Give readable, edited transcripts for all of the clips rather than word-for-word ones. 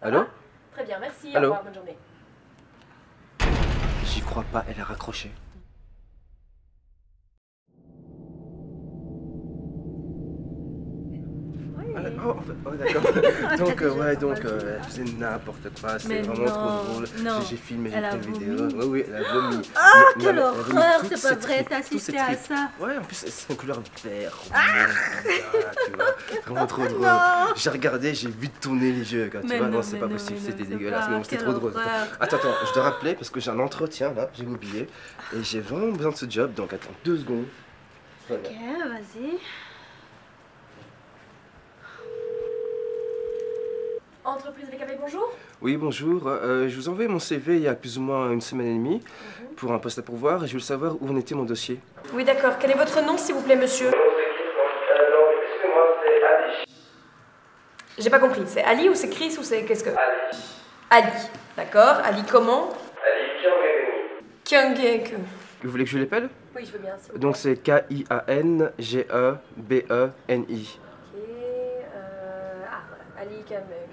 Allô? Très bien, merci. Allô? Au revoir, bonne journée. J'y crois pas, elle a raccroché. Oh, d'accord. Donc, elle faisait n'importe quoi, c'était vraiment trop drôle. J'ai filmé la vidéo. Oui, elle a vomi. Ah, quelle horreur, c'est pas vrai, t'as assisté à ça? Ouais, en plus, c'est en couleur vert. Tu vois, vraiment trop drôle. J'ai regardé, j'ai vu tourner les yeux, tu vois. Non, c'est pas possible, c'était dégueulasse, mais bon, c'était trop drôle. Attends, je dois rappeler parce que j'ai un entretien là, j'ai oublié. Et j'ai vraiment besoin de ce job, donc attends 2 secondes. Ok, vas-y. Entreprise VKB, bonjour. Oui, bonjour. Je vous envoie mon CV il y a plus ou moins 1 semaine et demie pour un poste à pourvoir et je voulais savoir où en était mon dossier. Oui, d'accord. Quel est votre nom, s'il vous plaît, monsieur? Non, excusez-moi, c'est Ali. J'ai pas compris. C'est Ali ou c'est Chris ou c'est qu'est-ce que... Ali. D'accord. Ali comment? Ali Kyungek. Vous voulez que je l'appelle? Oui, je veux bien. S'il vous plaît. Donc c'est Kiangeebeni. Ok. Ali Kyungek.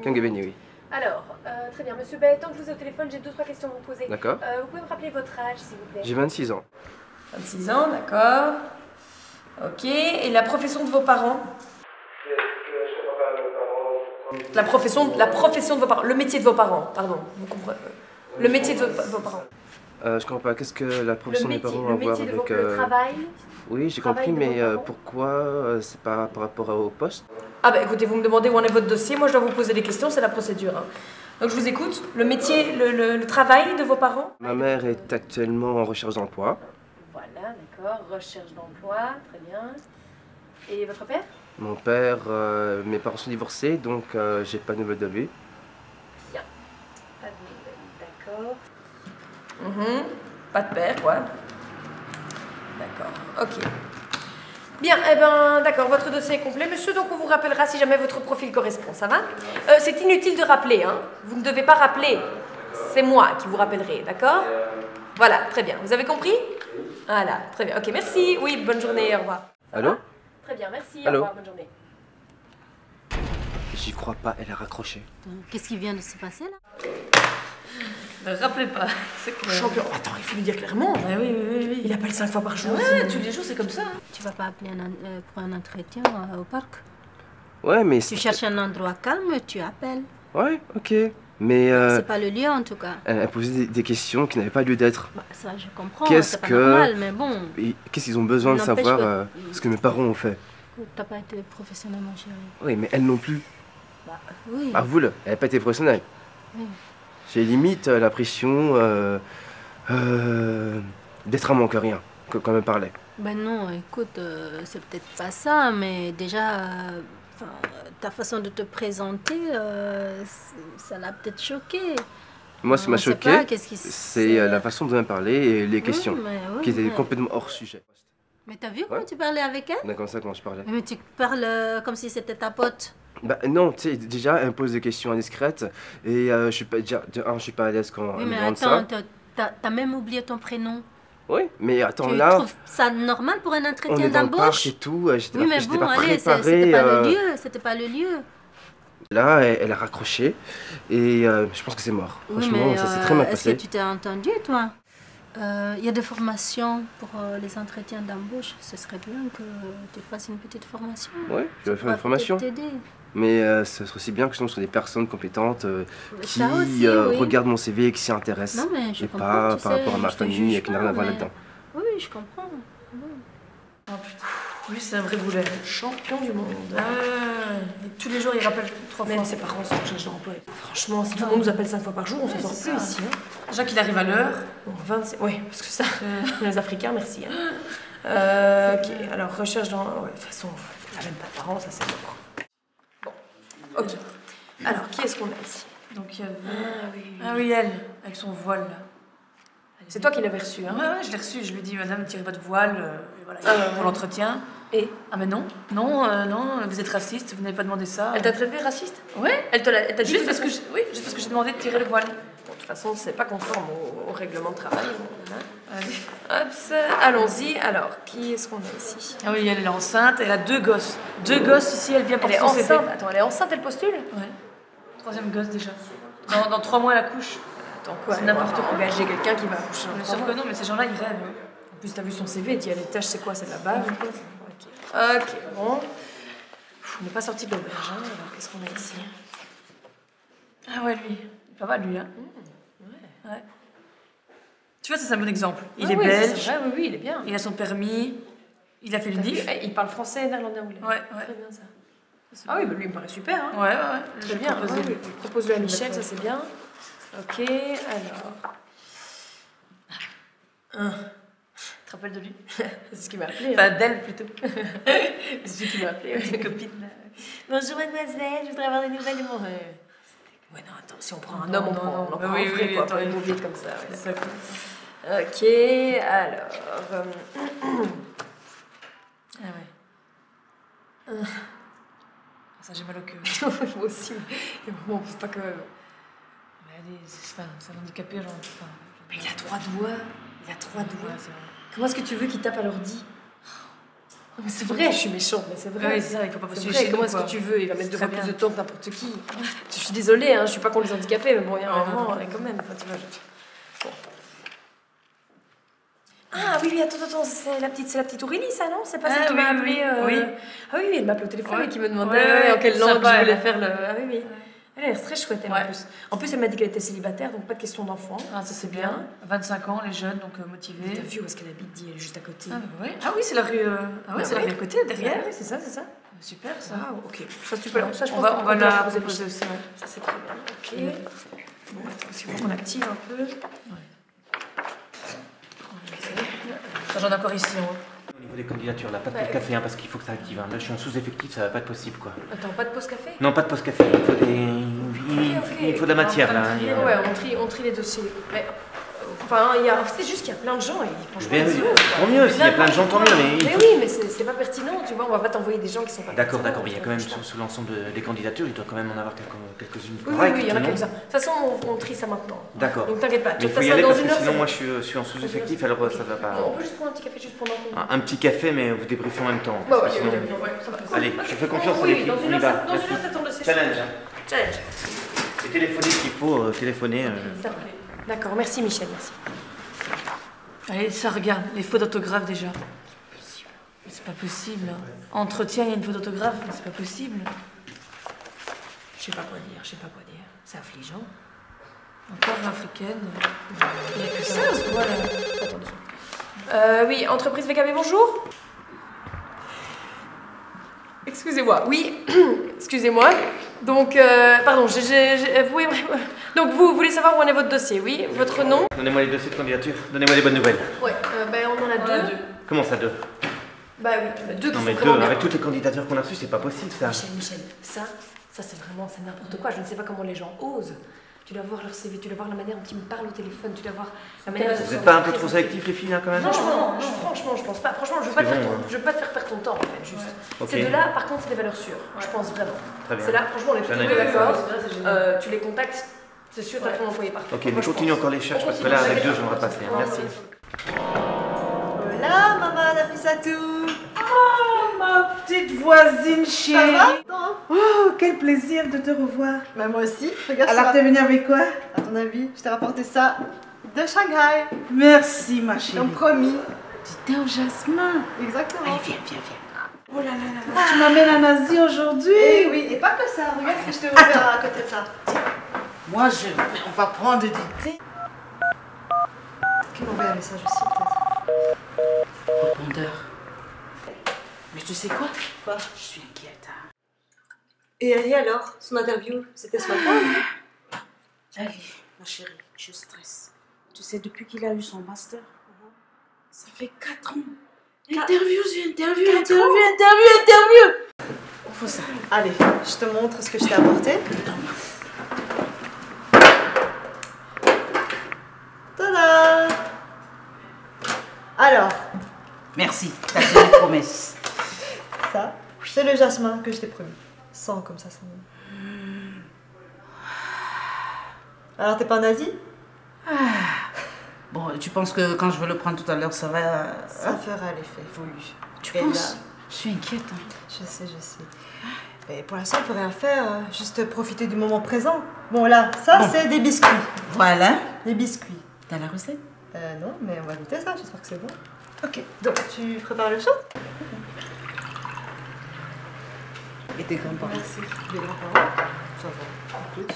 Kyungebeni, oui. Alors, très bien, monsieur. Tant que je vous ai au téléphone, j'ai 2-3 questions à vous poser. D'accord. Vous pouvez me rappeler votre âge, s'il vous plaît? J'ai 26 ans. 26 ans, d'accord. Ok. Et la profession de vos parents? La profession de vos parents. Le métier de vos parents, pardon. Vous comprenez? Le métier de vos parents. Je comprends pas. Qu'est-ce que la profession des parents a à voir avec... Le travail? Oui, j'ai compris, mais pourquoi c'est pas par rapport au poste? Ah bah écoutez, vous me demandez où en est votre dossier, moi je dois vous poser des questions, c'est la procédure. Hein. Donc je vous écoute. Le métier, le travail de vos parents? Ma mère est actuellement en recherche d'emploi. Voilà, d'accord. Recherche d'emploi, très bien. Et votre père? Mon père, mes parents sont divorcés, donc j'ai pas de nouvelles de lui. Bien. Pas de nouvelles, d'accord. Pas de père, quoi. D'accord, ok. Bien, eh ben, d'accord, votre dossier est complet, monsieur, donc on vous rappellera si jamais votre profil correspond, ça va? C'est inutile de rappeler, hein. Vous ne devez pas rappeler. C'est moi qui vous rappellerai, d'accord? Voilà, très bien. Vous avez compris? Voilà, très bien. Ok, merci. Oui, bonne journée, au revoir. Allô? Très bien, merci, Allô? au revoir, bonne journée. J'y crois pas, elle a raccroché. Qu'est-ce qui vient de se passer là? Ne rappelez pas, c'est clair. Champion, attends, il faut lui dire clairement. Ah, oui. Il appelle 5 fois par jour. Ouais, tous les jours c'est comme ça. Tu vas pas appeler pour un entretien au parc? Ouais, mais... Tu cherches un endroit calme, tu appelles. Ouais, ok. Mais... C'est pas le lieu en tout cas. Elle a posé des questions qui n'avaient pas lieu d'être. Bah, ça je comprends, Qu'est-ce c'est pas que... normal, mais bon. Qu'est-ce qu'ils ont besoin de N'empêche savoir ce que mes parents ont fait? T'as pas été professionnel, mon chéri. Oui, mais elle non plus. Bah oui. Ah, vous, elle n'a pas été professionnelle. Oui. J'ai limite l'impression d'être un manque à rien, comme elle parlait. Ben non, écoute, c'est peut-être pas ça, mais déjà, ta façon de te présenter, ça l'a peut-être choqué. Moi, ce qui m'a choqué, c'est la la façon dont elle parlait et les questions, qui étaient complètement hors sujet. Mais t'as vu comment tu parlais avec elle? C'est comme ça quand je parlais. Mais tu parles comme si c'était ta pote. Bah non, tu sais, déjà, elle me pose des questions indiscrètes et je suis pas, déjà, je suis pas à l'aise quand Oui, elle me mais demande attends, ça. t'as même oublié ton prénom. Oui, mais attends, Tu là, trouves ça normal pour un on entretien est dans le parc d'embauche? et tout, j'étais Oui, mais j'étais bon, pas allez, préparé. c'était pas le lieu, c'était pas le lieu. Là, elle a raccroché et je pense que c'est mort. Oui, Franchement, mais ça s'est très mal est-ce passé. que tu t'es entendu, toi? Il y a des formations pour les entretiens d'embauche. Ce serait bien que tu fasses une petite formation. Oui, je vais faire une formation. T'aider. Mais ce serait aussi bien que je tombe sur des personnes compétentes qui Ça aussi, oui. regardent mon CV et qui s'y intéressent. Non, mais je et comprends, pas tu par sais, rapport à ma je te famille juge et qui n'a pas, rien à voir mais- là-dedans. Oui, je comprends. Oh putain. Oui, c'est un vrai boulet. Champion du monde. Et tous les jours, il rappelle 3 fois. Même ses parents sont chargés d'emploi. Franchement, si tout le monde nous appelle 5 fois par jour, on s'en sort plus ici. Hein. Déjà qu'il arrive à l'heure. Bon, 26. Oui, parce que ça, les Africains, merci. Hein. Ok, alors recherche dans. Ouais, de toute façon, il n'a même pas de parents, ça c'est mort. Bon, ok. Alors, qui est-ce qu'on a ici? Donc il y avait... Ah oui, elle, avec son voile là. C'est toi qui l'avais reçu, hein? Ouais, je l'ai reçu. Je lui ai dit, madame, tirez votre voile voilà, pour l'entretien. Et? Ah, mais non, non, vous êtes raciste, vous n'avez pas demandé ça. Elle t'a traité raciste? Ouais. Elle t'a dit juste parce que juste parce que j'ai demandé de tirer le voile. Bon, de toute façon, c'est pas conforme au règlement de travail. Hein. Allez. Hop, allons-y. Alors, qui est-ce qu'on a ici? Ah oui, elle est enceinte, elle a 2 gosses. 2 gosses ici, elle vient pour son CV. Attends, elle est enceinte, elle postule? Ouais. 3e gosse déjà. Dans 3 mois, elle accouche. Attends, quoi? C'est n'importe quoi. Engager quelqu'un qui va accoucher. Bien sûr que non, mais ces gens-là, ils rêvent. En plus, t'as vu son CV, il y a les tâches, c'est quoi? C'est de la bave? Ok, bon. On n'est pas sorti de l'auberge, hein. Alors, qu'est-ce qu'on a ici? Ah ouais, lui. Pas mal, lui, hein. Ouais. Tu vois, ça, c'est un bon exemple. Il est belge. Oui, il est bien. Il a son permis. Il a fait le DIF. Il parle français, néerlandais, anglais. Ouais. Très bien, ça. Ah oui, bah lui, il me paraît super, hein. Ouais. Très bien. Propose-le à Michel, ça, c'est bien. Ok, alors... Tu te rappelles de lui? C'est ce qui m'a appelé. Enfin, d'elle, plutôt. C'est ce qui m'a appelé. Une copine, là. Bonjour, mademoiselle, je voudrais avoir des nouvelles de mon... Ouais, non, attends, si on prend un homme, on prend un vrai, quoi, pas une mauvaise comme ça. C'est ça, quoi. Ok, alors... Ah ouais. Ça, j'ai mal au cœur. Moi aussi, mais bon, on peut pas quand même... Mais allez, c'est un handicapé, genre... Mais il a 3 doigts. Il a 3 doigts. Ouais, c'est vrai. Comment est-ce que tu veux qu'il tape à l'ordi? Mais c'est vrai, je suis méchante, mais c'est vrai. Oui, c'est ça, il faut pas postuler chez nous. Comment est-ce que tu veux? Il va mettre 2 fois plus de temps que n'importe qui. Je suis désolée, hein, je suis pas contre les handicapés, mais bon, il y a un moment, quand même. Enfin, tu vois, bon. Ah oui, attends, c'est la petite Aurélie, ça, non? C'est pas celle qui m'a appelé. Oui. Ah oui, elle m'a appelé au téléphone et qui me demandait en quelle langue je voulais faire le. Ah oui. Elle a l'air très chouette, elle, en plus. En plus, elle m'a dit qu'elle était célibataire, donc pas de question d'enfant. Ah, ça c'est bien. 25 ans, les jeunes, donc motivés. T'as vu où est-ce qu'elle habite, dit, elle est juste à côté. Ah oui, c'est la rue. Ah oui, c'est la rue à côté, derrière. Oui, c'est ça. Super, ça. Ah, ok. Ça, tu peux, ça je on pense va la poser aussi. Ça, c'est très bien. Ok. Bon, attends, parce qu'il faut qu'on active un peu. J'en ai encore ici, Au niveau des candidatures, là, pas de pause café, hein, parce qu'il faut que ça active. Hein. Là, je suis en sous-effectif, ça va pas être possible, quoi. Attends, pas de pause café? Non, pas de pause café, il faut de la matière, là. Ouais, on trie les dossiers. Mais, enfin, c'est juste qu'il y a plein de gens et franchement, tant mieux, s'il y a plein de gens, tant mieux. Mais oui, mais c'est pas pertinent, tu vois, on va pas t'envoyer des gens qui sont pas D'accord, mais il y a quand même, sous l'ensemble des candidatures, il doit quand même en avoir quelques-unes Oui, il y en a quelques-uns. De toute façon, on trie ça maintenant. D'accord. Donc t'inquiète pas. Mais il faut y aller parce que sinon, moi, je suis en sous-effectif, alors ça va pas... On peut juste prendre un petit café juste pendant qu'on... Un petit café, mais vous débriefez en même temps. Bah ouais, sinon... Allez, je fais confiance à l'équipe, on y va. Dans une heure, t'attends le séjour. Challenge. Et téléphoner s'il faut, téléphoner. D'accord, merci Michel, merci. Allez, ça regarde, les fautes d'orthographe déjà. C'est pas possible. Entretien, il y a une faute d'orthographe, mais c'est pas possible. Je sais pas quoi dire. C'est affligeant. Encore une africaine. Il y a que ça, voilà. Oui, entreprise VKB, bonjour. Excusez-moi, oui, excusez-moi. Donc, pardon, donc vous voulez savoir où en est votre dossier, oui? Votre nom? Donnez-moi les dossiers de candidature, donnez-moi les bonnes nouvelles. Ouais, on en a 2. Comment ça, 2? Bah oui, 2 qui Non sont mais vraiment 2, bien. avec toutes les candidatures qu'on a reçues, c'est pas possible ça. Michel, ça c'est vraiment, c'est n'importe quoi. Je ne sais pas comment les gens osent. Tu dois voir leur CV, tu dois voir la manière dont ils me parlent au téléphone, tu dois voir la manière dont... Vous n'êtes pas un peu trop sélectif les filles, hein, quand même? Non, franchement, je pense pas. Franchement, je veux pas te faire perdre ton temps, en fait, juste. Okay. Ces deux-là, par contre, c'est des valeurs sûres. Je pense vraiment. Très bien. C'est là, franchement, on est tous d'accord. Tu les contactes, c'est sûr, t'as ton employé parfait. Ok, mais continue encore les recherches, parce que là, avec 2, j'aimerais passer. Merci. Voilà, maman Nafissatou. Oh, ma petite voisine chérie. Ça va? Oh, quel plaisir de te revoir. Bah moi aussi, regarde ça. Alors, t'es venue avec quoi? À ton avis, je t'ai rapporté ça de Shanghai. Merci, ma chérie. Comme promis. Du thé au jasmin. Exactement. Allez, viens. Oh là là. Tu m'amènes en Asie aujourd'hui? Eh oui, et pas que ça. Regarde ce que je t'ai ouvert à côté de ça. Moi, on va prendre du thé. Qui m'a envoyé un message aussi, peut-être? Répondeur. Mais tu sais quoi? Quoi? Je suis inquiète. Hein. Et Ali alors? Son interview, c'était ce matin? Ali, ma chérie, je stresse. Tu sais, depuis qu'il a eu son master, ça fait 4 ans. Interview. Il faut ça. Allez, je te montre ce que je t'ai apporté. Tada! Alors, Merci, t'as fait une promesse. ça, c'est le jasmin que je t'ai promis. Sans comme ça. Alors, t'es pas nazi? Bon, tu penses que quand je vais le prendre tout à l'heure, ça va... Ça fera l'effet voulu. Tu Et penses? là, Je suis inquiète. Hein. je sais. Mais pour l'instant, on peut rien faire, juste profiter du moment présent. Bon, là, ça, Bon. c'est des biscuits. Voilà. Des biscuits. T'as la recette? Non, mais on va goûter ça, j'espère que c'est bon. Ok. Donc, tu prépares le chaud? Et tes grands-parents? Merci. Les grands-parents? Ça va. Écoute,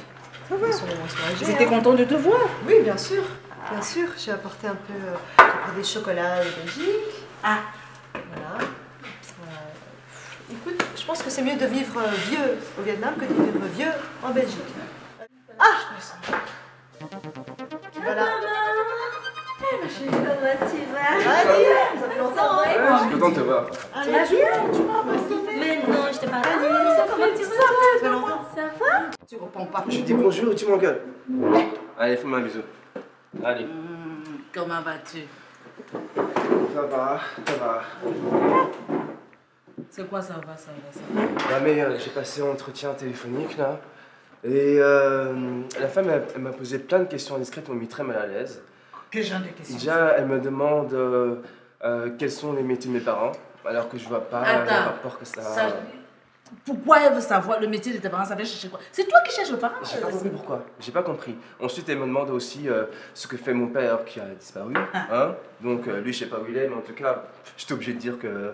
ça va. Ils sont vraiment soulagés. Ils étaient contents de te voir? Oui, bien sûr. Bien sûr, j'ai apporté un peu j'ai apporté des chocolats de Belgique. Ah. Voilà. Écoute, je pense que c'est mieux de vivre vieux au Vietnam que de vivre vieux en Belgique. Ah! Voilà. Comment tu vas? Allez, ça fait longtemps. Je suis content de te voir. Allez, Mais non, je t'ai pas appelé. Comment tu vas? ça fait longtemps. Ça va? Tu réponds pas. Je te dis bonjour et tu m'engueules. Allez, fais-moi un bisou. Allez. Comment vas-tu? Ça va. C'est quoi ça va? Bah mais j'ai passé un entretien téléphonique là. Et la femme, elle m'a posé plein de questions indiscrètes qui m'ont mis très mal à l'aise. Quel genre de questions? Déjà, elle me demande quels sont les métiers de mes parents, alors que je vois pas le Attends, rapport que ça... Pourquoi elle veut savoir le métier de tes parents? Ça veut chercher quoi? C'est toi qui cherches le parent? J'ai pas compris pourquoi. J'ai pas compris. Ensuite, elle me demande aussi ce que fait mon père qui a disparu. Hein? Donc, lui, je sais pas où il est, mais en tout cas, j'étais obligé de dire que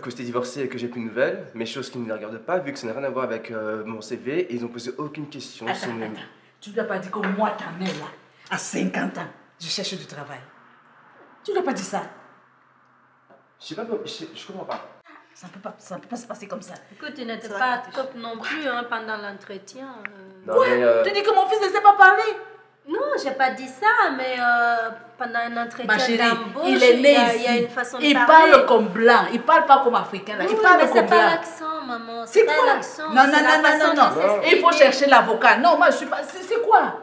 j'étais divorcé et que j'ai plus de nouvelles, mais chose qui ne les regarde pas, vu que ça n'a rien à voir avec mon CV, et ils ont posé aucune question sur mes... Attends. Tu ne lui as pas dit que moi, ta mère, là, à 50 ans, je cherche du travail. Tu ne lui as pas dit ça? Je sais pas, je comprends pas. Ça ne peut pas se passer comme ça. Écoute, tu n'étais Ça va, pas Katia. top non plus hein, pendant l'entretien. Non, mais, Tu dis que mon fils ne sait pas parler? Non, j'ai pas dit ça, mais pendant un entretien Ma chérie, d'embauche, il est né il y a ici. une façon de Il parler. parle comme blanc. Il parle pas comme africain. Là. Oui, Il parle mais comme c'est pas blanc. l'accent, maman. C'est pas quoi? l'accent. Non. c'est la façon de s'exprimer. Il faut chercher l'avocat. Non, moi, je suis pas... C'est quoi?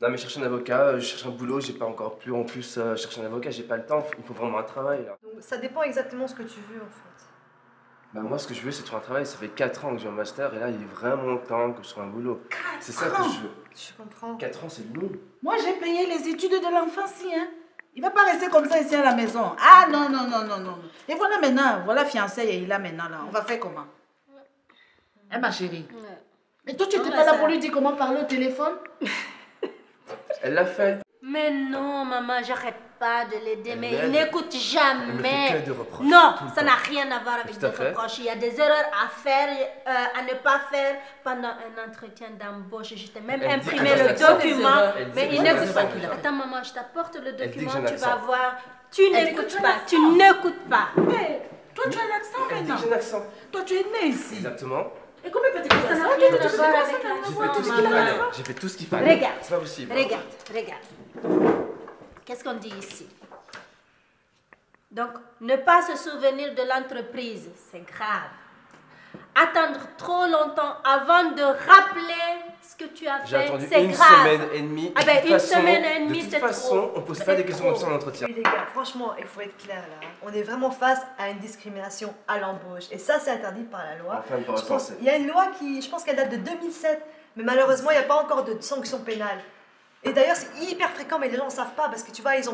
non, mais chercher un avocat, je cherche un boulot, j'ai pas encore plus. En plus, chercher un avocat, j'ai pas le temps, il faut vraiment un travail là. Donc, ça dépend exactement ce que tu veux en fait. Bah, moi, ce que je veux, c'est trouver un travail. Ça fait 4 ans que j'ai un master et là, il est vraiment temps que je trouve un boulot. C'est ça que je veux. Je comprends. 4 ans, c'est long. Moi, j'ai payé les études de l'enfant, si, hein. Il va pas rester comme ça ici à la maison. Ah, non. Et voilà maintenant, voilà fiancé et il a maintenant là. On va faire comment? Hein, ma chérie? Ouais. Mais toi, tu n'étais Non, pas mais là ça- pour lui dire comment parler au téléphone? Elle l'a fait. Mais non, maman, j'arrête pas de l'aider, Elle mais m'aide. il n'écoute Elle me jamais. fait que des reproches. Non, tout le ça temps. n'a rien à voir avec Tout à des fait. reproches. Il y a des erreurs à faire, à ne pas faire pendant un entretien d'embauche. Je t'ai même Elle dit imprimé que le c'est ça, document, Elle dit mais que il j'ai un n'écoute pas. accent, déjà. Attends, maman, je t'apporte le dit que document, j'ai un tu vas accent. voir. Tu Elle dit que n'écoutes tu as pas, l'accent. tu n'écoutes pas. Hey, toi, tu as l'accent Elle dit maintenant. que j'ai un accent. Toi, tu es né ici. Exactement. Et comment peut-être que Ça ça n'a n'a rien rien à de voir voir avec J'ai l'accent, fait tout ce qu'il maman. fallait. J'ai fait tout ce qu'il fallait. Regarde. C'est pas possible. Regarde. Qu'est-ce qu'on dit ici? Donc, ne pas se souvenir de l'entreprise, c'est grave. Attendre trop longtemps avant de rappeler ce que tu as J'ai fait, attendu c'est une grave. semaine et demie. Ah De ben, toute une façon- semaine et demie, De c'est toute façon, trop. on pose C'est pas des questions trop. comme ça en entretien. Oui les gars, franchement, il faut être clair là. On est vraiment face à une discrimination à l'embauche. Et ça, c'est interdit par la loi. Enfin, pour Je pense- l'instant, Il y a une loi qui, je pense qu'elle date de 2007. Mais malheureusement, il n'y a pas encore de sanction pénale. Et d'ailleurs, c'est hyper fréquent, mais les gens ne savent pas parce que tu vois, ils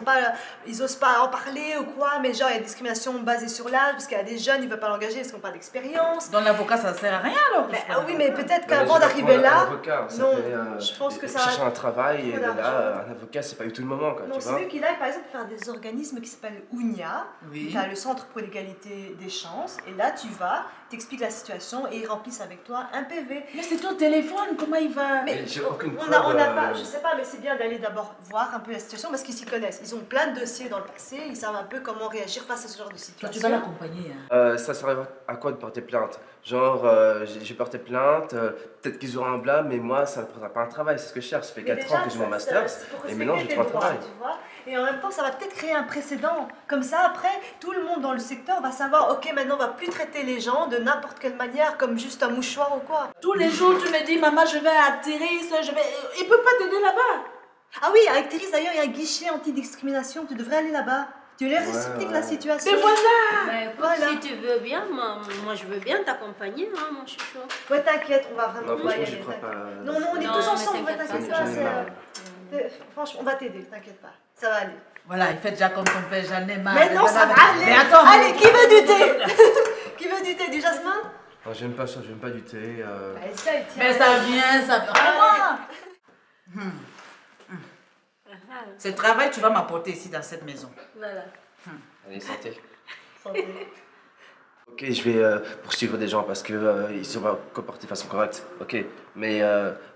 osent pas en parler ou quoi. Mais genre, il y a discrimination basée sur l'âge parce qu'il y a des jeunes, ils ne veulent pas l'engager parce qu'ils n'ont pas d'expérience. Donc l'avocat, ça sert à rien alors? Mais, ah oui, mais peut-être Non, mais qu'avant j'ai pas d'arriver trouvé un là, avocat, ça non, fait, je pense que ça chercher un travail et trop de là, d'argent. un avocat, c'est pas du tout le moment, quoi, non, tu c'est vois. mieux qu'il aille par exemple faire des organismes qui s'appellent UNIA. Oui. Tu as le Centre pour l'égalité des chances. Et là, tu vas, t'expliques la situation et ils remplissent avec toi un PV. Mais c'est ton téléphone, comment il va? Mais j'ai aucune on n'a preuve, pas, je sais pas, mais c'est c'est bien d'aller d'abord voir un peu la situation parce qu'ils s'y connaissent. Ils ont plein de dossiers dans le passé, ils savent un peu comment réagir face à ce genre de situation. Toi, tu vas l'accompagner. Hein. Ça sert à quoi de porter plainte? Genre, j'ai porté plainte, peut-être qu'ils auront un blâme, mais moi, ça ne prendra pas un travail, c'est ce que je cherche. Ça fait 4 ans que j'ai mon master, et maintenant je trouve un travail. Tu vois, et en même temps, ça va peut-être créer un précédent. Comme ça, après, tout le monde dans le secteur va savoir, ok, maintenant, on va plus traiter les gens de n'importe quelle manière, comme juste un mouchoir ou quoi. Tous les jours, tu me dis, maman, je vais à Thérèse, je vais... Il peut pas t'aider là-bas. Ah oui, avec Thérèse, d'ailleurs, il y a un guichet anti-discrimination, tu devrais aller là-bas. Tu leur expliques la situation. Mais voilà. Bah, écoute, Voilà. si tu veux bien, moi je veux bien t'accompagner, hein, mon chouchou. Ouais, t'inquiète, on va vraiment Non, pas y franchement, aller. j'y crois pas. Non, non, on est Non, tous mais ensemble, t'inquiète t'inquiète pas, pas. j'en ai marre. Franchement, on va t'aider, t'inquiète pas. Ça va aller. Voilà, il fait déjà comme ton père, j'en ai marre. Mais non, ça va aller. Mais attends, Allez, qui veut du thé? Qui veut du thé? Du jasmin? Non, j'aime pas ça, j'aime pas du thé. Essaye, tiens. Mais ça vient, ça vient. Comment? Ce travail, tu vas m'apporter ici dans cette maison. Voilà. Allez, santé. Santé. Ok, je vais poursuivre des gens parce que ils se vont comporter de façon correcte. Ok, mais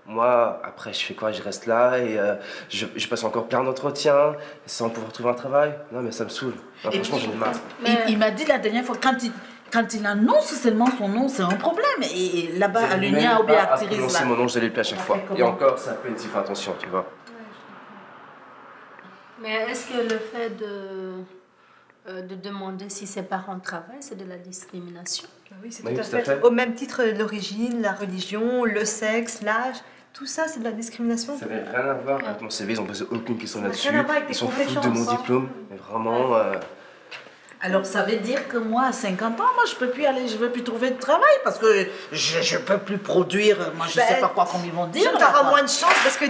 moi, après, je fais quoi? Je reste là et je passe encore plein d'entretiens sans pouvoir trouver un travail. Non, mais ça me saoule. Non, Et franchement, puis- j'en ai marre. Il m'a dit la dernière fois, quand il annonce seulement son nom, c'est un problème. Et là-bas, à l'Unia ou bien à Thérèse, prononcer là. mon nom, je l'ai plus à chaque fois. Comment? Et encore, ça peut être une attention, tu vois. Mais est-ce que le fait de demander si ses parents travaillent, c'est de la discrimination? Oui, c'est Oui, tout à tout à fait. fait. Au même titre, l'origine, la religion, le sexe, l'âge, tout ça, c'est de la discrimination. Ça n'avait rien à voir avec mon CV, ils ont posé aucune question Ça n'a là-dessus. rien à voir avec tes Ils sont fous de compétences, mon hein. diplôme. Mais vraiment, Alors, ça veut dire que moi, à 50 ans, moi, je peux plus aller, je veux plus trouver de travail parce que je peux plus produire. Moi, je Ben, sais pas quoi comme ils vont dire. Tu là, auras quoi. moins de chance parce que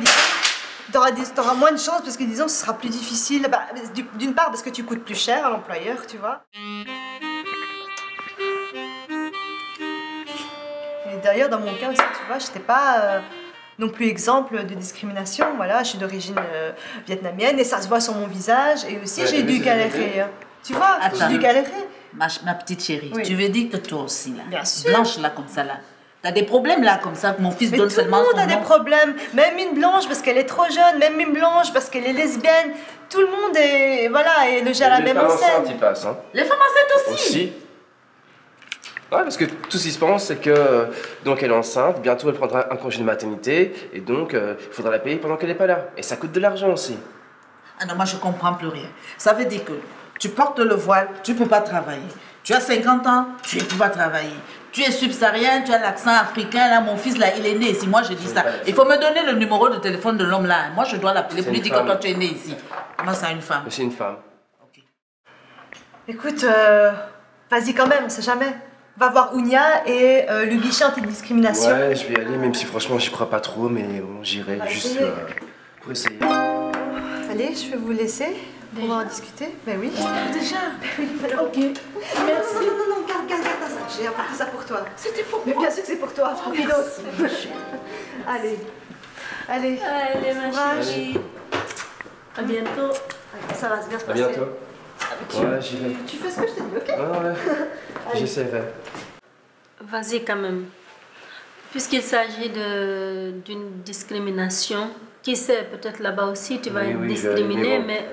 t'auras moins de chance parce que disons ce sera plus difficile. Bah, d'une part parce que tu coûtes plus cher à l'employeur, tu vois. Et d'ailleurs dans mon cas aussi, tu vois, j'étais pas non plus exemple de discrimination. Voilà, je suis d'origine vietnamienne et ça se voit sur mon visage et aussi Ouais, j'ai mais dû c'est galérer. Tu vois, j'ai Attends. dû galérer. Ma petite chérie, Oui. tu veux dire que toi aussi, là, Bien sûr. blanche, là, comme ça, là, t'as des problèmes, là, comme ça, que mon fils Mais donne tout le seulement monde son a des nom. problèmes, même une blanche parce qu'elle est trop jeune, même une blanche parce qu'elle est lesbienne. Tout le monde est, voilà, est logé à la les même femmes enceintes, enseigne. ils passent, hein. Les femmes enceintes aussi. Aussi. Ouais, parce que tout ce qui se pense, c'est que donc elle est enceinte, bientôt elle prendra un congé de maternité, et donc il faudra la payer pendant qu'elle n'est pas là. Et ça coûte de l'argent aussi. Ah non, moi, je comprends plus rien. Ça veut dire que tu portes le voile, tu peux pas travailler. Tu as 50 ans, tu ne peux pas travailler. Tu es subsaharien, tu as l'accent africain, là, mon fils, là, il est né ici. Moi, je dis ça. Il faut me donner le numéro de téléphone de l'homme, là. Moi, je dois l'appeler pour C'est lui une dire que femme. toi, tu es né ici. Comment ça, une femme? Mais c'est une femme. Ok. Écoute, vas-y quand même, on sait jamais. Va voir Ounia et le guichet anti-discrimination. Ouais, je vais y aller, même si franchement j'y crois pas trop, mais bon, j'irai Bah, juste essayez. pour essayer. Allez, je vais vous laisser. On va en discuter. Ben oui. Déjà? Ok. Merci. Non, garde ça. J'ai apporté ça pour toi. C'était pour moi. Mais bien sûr que c'est pour toi. Pour qui d'autre? Allez. Allez. Allez, ma Courage. chérie. À bientôt. Ça va se bien se À passer. bientôt. Ouais, j'irai. Tu fais ce que je t'ai dit, ok? Ouais, j'essaierai. Vas-y quand même. Puisqu'il s'agit d'une discrimination, qui sait, peut-être là-bas aussi tu vas Oui, être oui, discriminé, mais bon. mais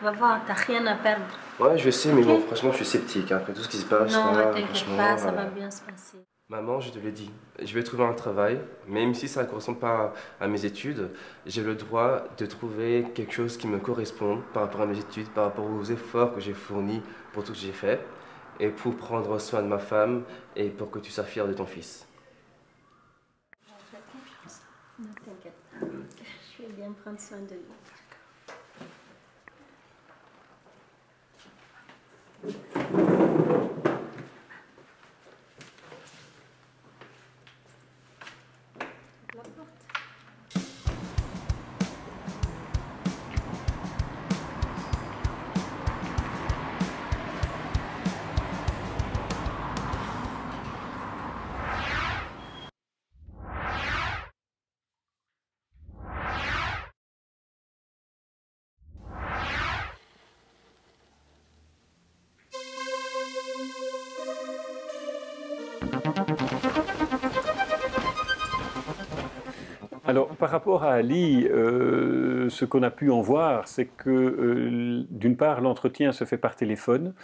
va voir, t'as rien à perdre. Ouais, je sais, mais bon, franchement, je suis sceptique. Hein. Après tout ce qui se passe, Non, là, t'inquiète franchement, pas, ça va bien se passer. Maman, je te l'ai dit, je vais trouver un travail, même si ça ne correspond pas à mes études, j'ai le droit de trouver quelque chose qui me corresponde par rapport à mes études, par rapport aux efforts que j'ai fournis pour tout ce que j'ai fait, et pour prendre soin de ma femme et pour que tu sois fier de ton fils. Ne t'inquiète pas, je vais bien prendre soin de lui. Alors, par rapport à Ali, ce qu'on a pu en voir, c'est que, d'une part, l'entretien se fait par téléphone.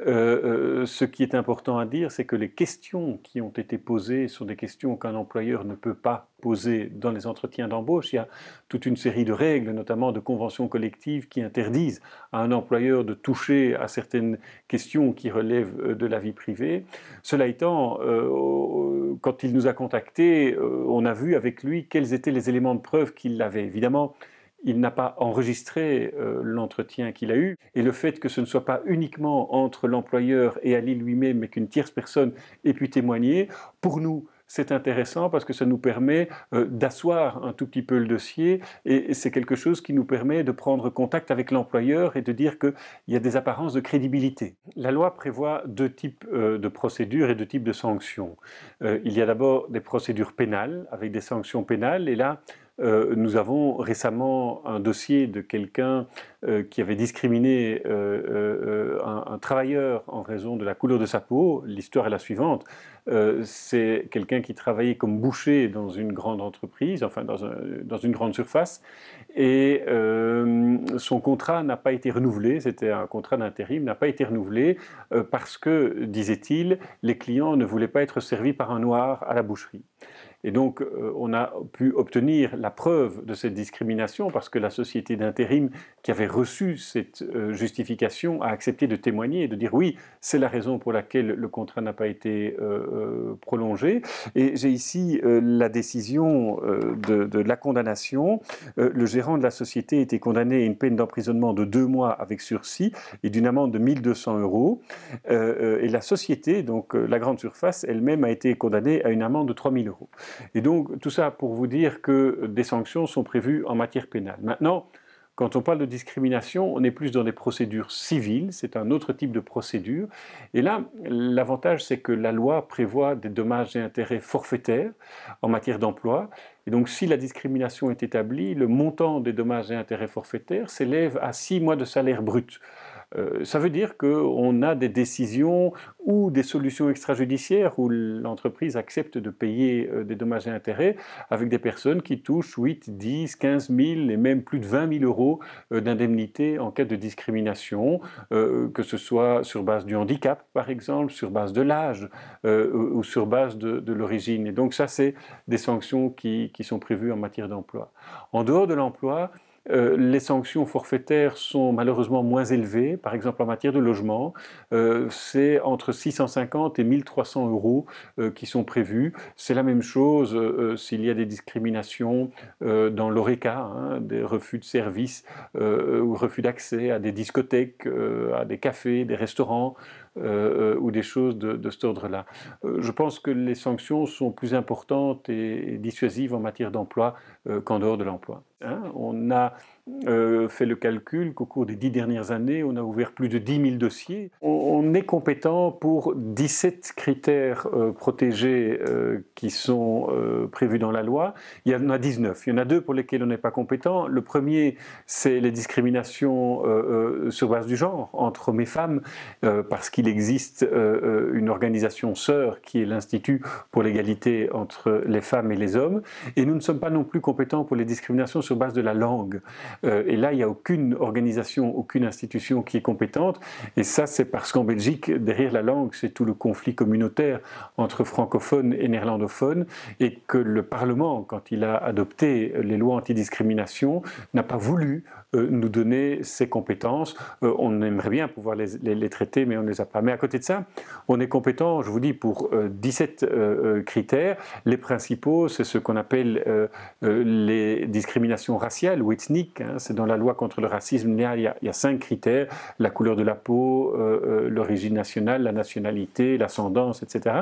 Ce qui est important à dire, c'est que les questions qui ont été posées sont des questions qu'un employeur ne peut pas poser dans les entretiens d'embauche. Il y a toute une série de règles, notamment de conventions collectives, qui interdisent à un employeur de toucher à certaines questions qui relèvent de la vie privée. Cela étant, quand il nous a contactés, on a vu avec lui quels étaient les éléments de preuve qu'il avait. Évidemment, il n'a pas enregistré l'entretien qu'il a eu, et le fait que ce ne soit pas uniquement entre l'employeur et Ali lui-même, mais qu'une tierce personne ait pu témoigner, pour nous, c'est intéressant parce que ça nous permet d'asseoir un tout petit peu le dossier, et c'est quelque chose qui nous permet de prendre contact avec l'employeur et de dire qu'il y a des apparences de crédibilité. La loi prévoit deux types de procédures et deux types de sanctions. Il y a d'abord des procédures pénales avec des sanctions pénales, et là, nous avons récemment un dossier de quelqu'un qui avait discriminé un travailleur en raison de la couleur de sa peau. L'histoire est la suivante. C'est quelqu'un qui travaillait comme boucher dans une grande entreprise, enfin dans une grande surface, et son contrat n'a pas été renouvelé, c'était un contrat d'intérim, n'a pas été renouvelé parce que, disait-il, les clients ne voulaient pas être servis par un noir à la boucherie. Et donc, on a pu obtenir la preuve de cette discrimination parce que la société d'intérim qui avait reçu cette justification a accepté de témoigner et de dire oui, c'est la raison pour laquelle le contrat n'a pas été prolongé. Et j'ai ici la décision de la condamnation. Le gérant de la société a été condamné à une peine d'emprisonnement de 2 mois avec sursis et d'une amende de 1 200 €. Et la société, donc la grande surface, elle-même a été condamnée à une amende de 3 000 €. Et donc, tout ça pour vous dire que des sanctions sont prévues en matière pénale. Maintenant, quand on parle de discrimination, on est plus dans des procédures civiles, c'est un autre type de procédure. Et là, l'avantage, c'est que la loi prévoit des dommages et intérêts forfaitaires en matière d'emploi. Et donc, si la discrimination est établie, le montant des dommages et intérêts forfaitaires s'élève à 6 mois de salaire brut. Ça veut dire qu'on a des décisions ou des solutions extrajudiciaires où l'entreprise accepte de payer des dommages et intérêts avec des personnes qui touchent 8, 10, 15 000 et même plus de 20 000 € d'indemnité en cas de discrimination, que ce soit sur base du handicap par exemple, sur base de l'âge ou sur base de l'origine. Et donc ça, c'est des sanctions qui sont prévues en matière d'emploi. En dehors de l'emploi, les sanctions forfaitaires sont malheureusement moins élevées. Par exemple, en matière de logement, c'est entre 650 et 1 300 € qui sont prévus. C'est la même chose s'il y a des discriminations dans l'ORECA, des refus de services ou refus d'accès à des discothèques, à des cafés, des restaurants, ou des choses de cet ordre-là. Je pense que les sanctions sont plus importantes et dissuasives en matière d'emploi qu'en dehors de l'emploi. On a fait le calcul qu'au cours des 10 dernières années, on a ouvert plus de 10 000 dossiers. On est compétent pour 17 critères protégés qui sont prévus dans la loi. Il y en a 19. Il y en a 2 pour lesquels on n'est pas compétent. Le premier, c'est les discriminations sur base du genre, entre hommes et femmes, parce qu'il existe une organisation sœur qui est l'Institut pour l'égalité entre les femmes et les hommes. Et nous ne sommes pas non plus compétents pour les discriminations sur base de la langue. Et là, il n'y a aucune organisation, aucune institution qui est compétente. Et ça, c'est parce qu'en Belgique, derrière la langue, c'est tout le conflit communautaire entre francophones et néerlandophones. Et que le Parlement, quand il a adopté les lois antidiscrimination, n'a pas voulu nous donner ces compétences. On aimerait bien pouvoir les traiter, mais on ne les a pas. Mais à côté de ça, on est compétent, je vous dis, pour 17 critères. Les principaux, c'est ce qu'on appelle les discriminations raciales ou ethniques. C'est dans la loi contre le racisme, il y a 5 critères: la couleur de la peau, l'origine nationale, la nationalité, l'ascendance, etc.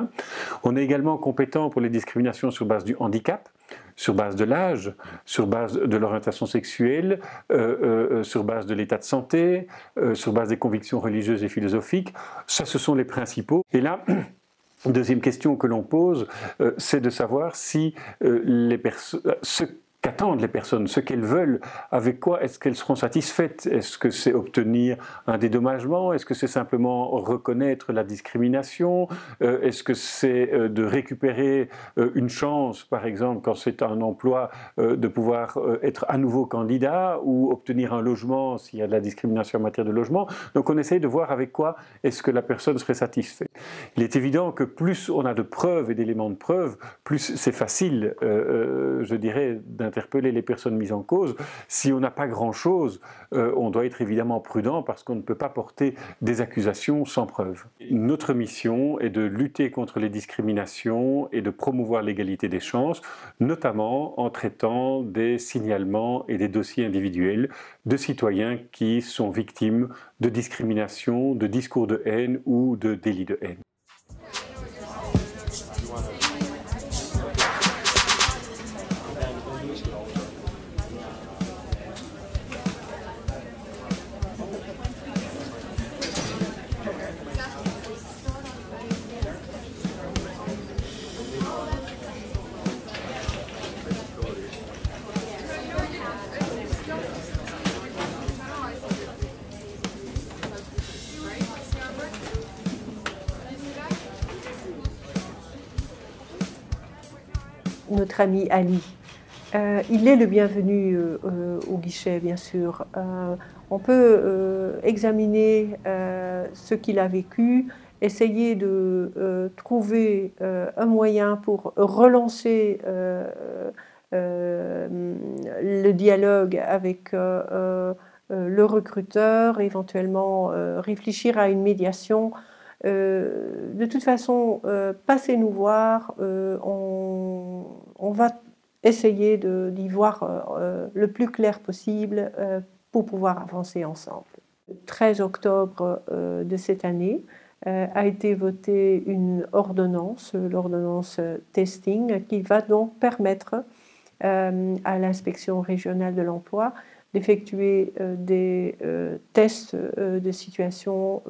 On est également compétent pour les discriminations sur base du handicap, sur base de l'âge, sur base de l'orientation sexuelle, sur base de l'état de santé, sur base des convictions religieuses et philosophiques. Ça, ce sont les principaux. Et là, deuxième question que l'on pose, c'est de savoir si ce qu'attendent les personnes, ce qu'elles veulent, avec quoi est-ce qu'elles seront satisfaites. Est-ce que c'est obtenir un dédommagement? Est-ce que c'est simplement reconnaître la discrimination? Est-ce que c'est de récupérer une chance, par exemple, quand c'est un emploi, de pouvoir être à nouveau candidat ou obtenir un logement s'il y a de la discrimination en matière de logement? Donc on essaye de voir avec quoi est-ce que la personne serait satisfaite. Il est évident que plus on a de preuves et d'éléments de preuve, plus c'est facile, je dirais, d'interpeller les personnes mises en cause. Si on n'a pas grand-chose, on doit être évidemment prudent parce qu'on ne peut pas porter des accusations sans preuve. Notre mission est de lutter contre les discriminations et de promouvoir l'égalité des chances, notamment en traitant des signalements et des dossiers individuels de citoyens qui sont victimes de discrimination, de discours de haine ou de délits de haine. Notre ami Ali. Il est le bienvenu au guichet, bien sûr. On peut examiner ce qu'il a vécu, essayer de trouver un moyen pour relancer le dialogue avec le recruteur, éventuellement réfléchir à une médiation. De toute façon, passez nous voir, on va essayer d'y voir le plus clair possible pour pouvoir avancer ensemble. Le 13 octobre de cette année a été votée une ordonnance, l'ordonnance testing, qui va donc permettre à l'inspection régionale de l'emploi d'effectuer des tests de situation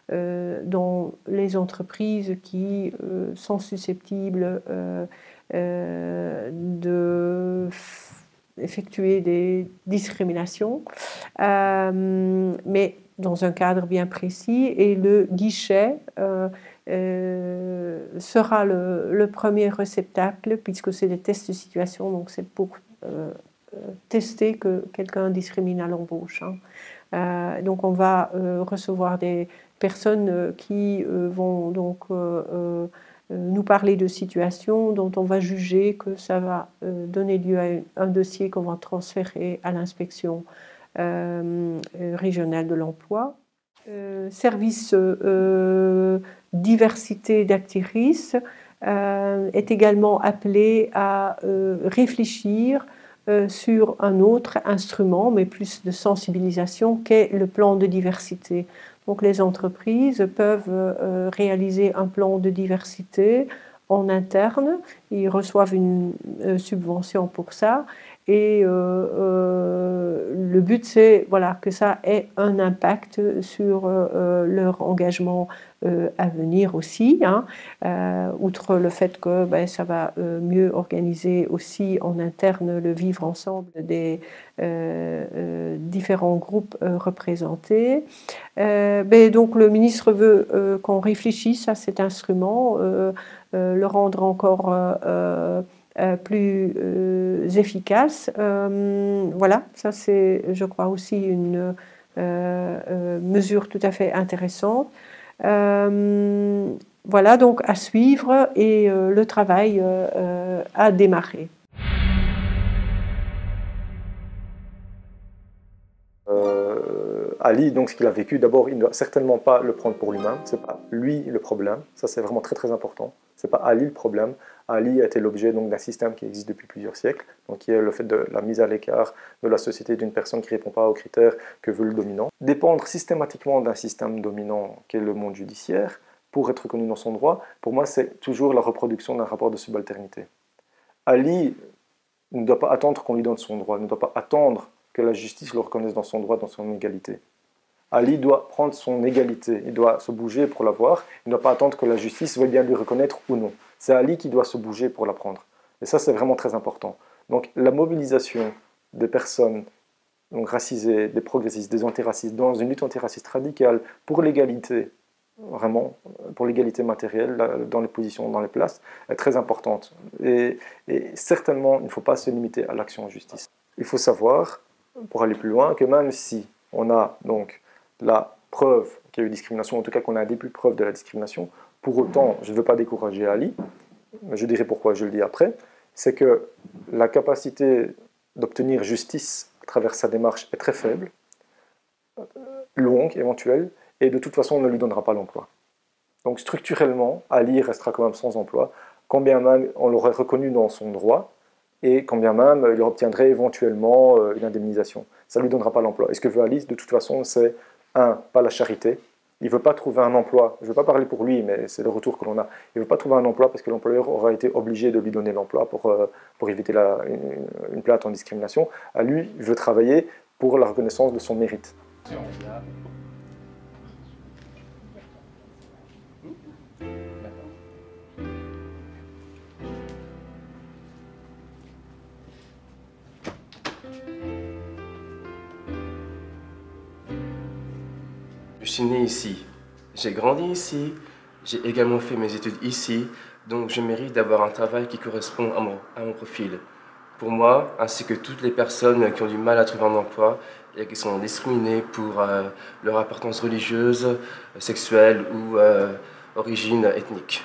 dans les entreprises qui sont susceptibles d'effectuer des discriminations, mais dans un cadre bien précis. Et le guichet sera le premier réceptacle, puisque c'est des tests de situation, donc c'est pour tester que quelqu'un discrimine à l'embauche. Donc on va recevoir des personnes qui vont donc nous parler de situations dont on va juger que ça va donner lieu à un dossier qu'on va transférer à l'inspection régionale de l'emploi. Service diversité d'actrices est également appelé à réfléchir sur un autre instrument, mais plus de sensibilisation, qu'est le plan de diversité. Donc les entreprises peuvent réaliser un plan de diversité en interne, ils reçoivent une subvention pour ça, et le but c'est voilà, que ça ait un impact sur leur engagement à venir aussi, hein, outre le fait que ça va mieux organiser aussi en interne le vivre ensemble des différents groupes représentés. Donc le ministre veut qu'on réfléchisse à cet instrument, le rendre encore plus efficace. Voilà, ça c'est, je crois, aussi une mesure tout à fait intéressante. Voilà, donc à suivre, et le travail a démarré. Ali, donc ce qu'il a vécu, d'abord, il ne doit certainement pas le prendre pour lui-même. C'est pas lui le problème. Ça, c'est vraiment très très important. C'est pas Ali le problème. Ali a été l'objet d'un système qui existe depuis plusieurs siècles, donc qui est le fait de la mise à l'écart de la société d'une personne qui ne répond pas aux critères que veut le dominant. Dépendre systématiquement d'un système dominant qui est le monde judiciaire pour être reconnu dans son droit, pour moi, c'est toujours la reproduction d'un rapport de subalternité. Ali ne doit pas attendre qu'on lui donne son droit, ne doit pas attendre que la justice le reconnaisse dans son droit, dans son égalité. Ali doit prendre son égalité, il doit se bouger pour l'avoir, il ne doit pas attendre que la justice veuille bien lui reconnaître ou non. C'est Ali qui doit se bouger pour la prendre. Et ça, c'est vraiment très important. Donc la mobilisation des personnes donc racisés, des progressistes, des antiracistes, dans une lutte antiraciste radicale pour l'égalité, vraiment, pour l'égalité matérielle, dans les positions, dans les places, est très importante. Et certainement, il ne faut pas se limiter à l'action en justice. Il faut savoir, pour aller plus loin, que même si on a donc la preuve qu'il y a eu discrimination, en tout cas qu'on a un début de preuve de la discrimination, pour autant, je ne veux pas décourager Ali, je dirai pourquoi, je le dis après, c'est que la capacité d'obtenir justice à travers sa démarche est très faible, longue, éventuelle, et de toute façon on ne lui donnera pas l'emploi. Donc structurellement, Ali restera quand même sans emploi, quand bien même on l'aurait reconnu dans son droit, et quand bien même il obtiendrait éventuellement une indemnisation. Ça ne lui donnera pas l'emploi. Et ce que veut Ali, de toute façon, c'est, pas la charité. Il ne veut pas trouver un emploi, je ne veux pas parler pour lui, mais c'est le retour que l'on a. Il ne veut pas trouver un emploi parce que l'employeur aura été obligé de lui donner l'emploi pour éviter une plainte en discrimination. À lui, il veut travailler pour la reconnaissance de son mérite. Je suis né ici, j'ai grandi ici, j'ai également fait mes études ici, donc je mérite d'avoir un travail qui correspond à mon profil. Pour moi, ainsi que toutes les personnes qui ont du mal à trouver un emploi et qui sont discriminées pour leur appartenance religieuse, sexuelle ou origine ethnique.